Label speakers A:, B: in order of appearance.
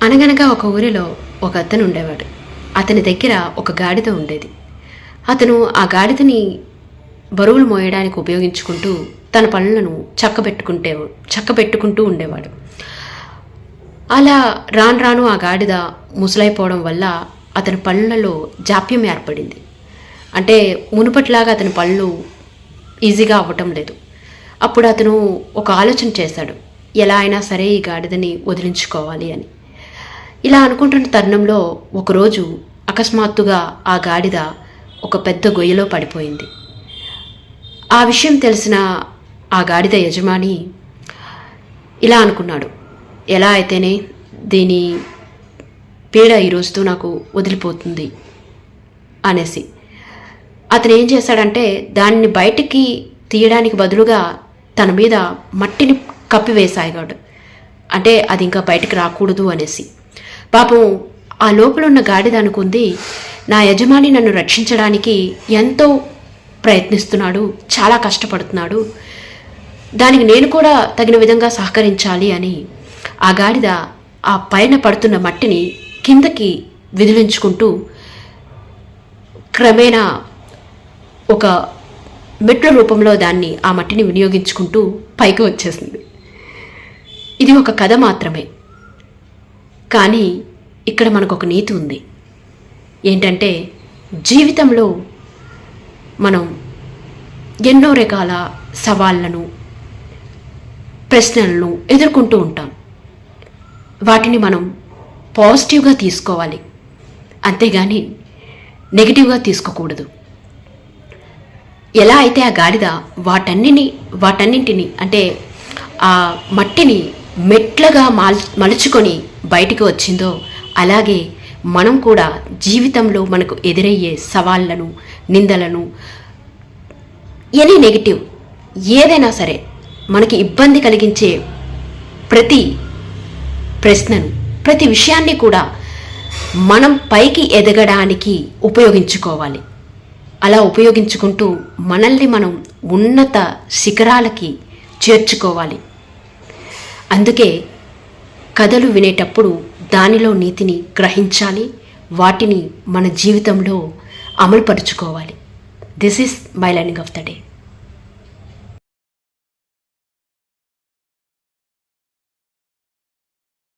A: అనగనగా ఒక ఊరిలో ఒక అతను ఉండేవాడు. అతని దగ్గర ఒక గాడిద ఉండేది. అతను ఆ గాడిదని బరువులు మోయడానికి ఉపయోగించుకుంటూ తన పనులను చక్కబెట్టుకుంటూ ఉండేవాడు. అలా రాను రాను ఆ గాడిద ముసలైపోవడం వల్ల అతని పనులలో జాప్యం ఏర్పడింది. అంటే మునుపటిలాగా అతని పనులు ఈజీగా అవ్వటం లేదు. అప్పుడు అతను ఒక ఆలోచన చేశాడు, ఎలా అయినా సరే ఈ గాడిదని వదిలించుకోవాలి అని. ఇలా అనుకుంటున్న తరుణంలో ఒకరోజు అకస్మాత్తుగా ఆ గాడిద ఒక పెద్ద గొయ్యలో పడిపోయింది. ఆ విషయం తెలిసిన ఆ గాడిద యజమాని ఇలా అనుకున్నాడు, ఎలా అయితేనే దీని పీడ ఈరోజుతో నాకు వదిలిపోతుంది అనేసి అతను ఏం చేశాడంటే దాన్ని బయటికి తీయడానికి బదులుగా తన మీద మట్టిని కప్పివేసాగాడు. అంటే అది ఇంకా బయటికి రాకూడదు అనేసి. పాపం ఆ లోపల ఉన్న గాడిద అనుకుంది, నా యజమాని నన్ను రక్షించడానికి ఎంతో ప్రయత్నిస్తున్నాడు, చాలా కష్టపడుతున్నాడు, దానికి నేను కూడా తగిన విధంగా సహకరించాలి అని ఆ గాడిద ఆ పైన పడుతున్న మట్టిని కిందకి విదిలించుకుంటూ క్రమేణా ఒక మెట్ల రూపంలో దాన్ని ఆ మట్టిని వినియోగించుకుంటూ పైకి వచ్చేసింది. ఇది ఒక కథ మాత్రమే, కానీ ఇక్కడ మనకు ఒక నీతి ఉంది. ఏంటంటే జీవితంలో మనం ఎన్నో రకాల సవాళ్లను, ప్రశ్నలను ఎదుర్కొంటూ ఉంటాం. వాటిని మనం పాజిటివ్గా తీసుకోవాలి, అంతేగాని నెగిటివ్గా తీసుకోకూడదు. ఎలా అయితే ఆ గాడిద వాటన్నింటిని అంటే ఆ మట్టిని మెట్లగా మలుచుకొని బయటికి వచ్చిందో, అలాగే మనం కూడా జీవితంలో మనకు ఎదురయ్యే సవాళ్లను, నిందలను, ఎనీ నెగిటివ్ ఏదైనా సరే మనకి ఇబ్బంది కలిగించే ప్రతి ప్రశ్నను, ప్రతి విషయాన్ని కూడా మనం పైకి ఎదగడానికి ఉపయోగించుకోవాలి. అలా ఉపయోగించుకుంటూ మనల్ని మనం ఉన్నత శిఖరాలకి చేర్చుకోవాలి. అందుకే కథలు వినేటప్పుడు దానిలో నీతిని గ్రహించాలి, వాటిని మన జీవితంలో అమలుపరుచుకోవాలి. This is my learning of the day.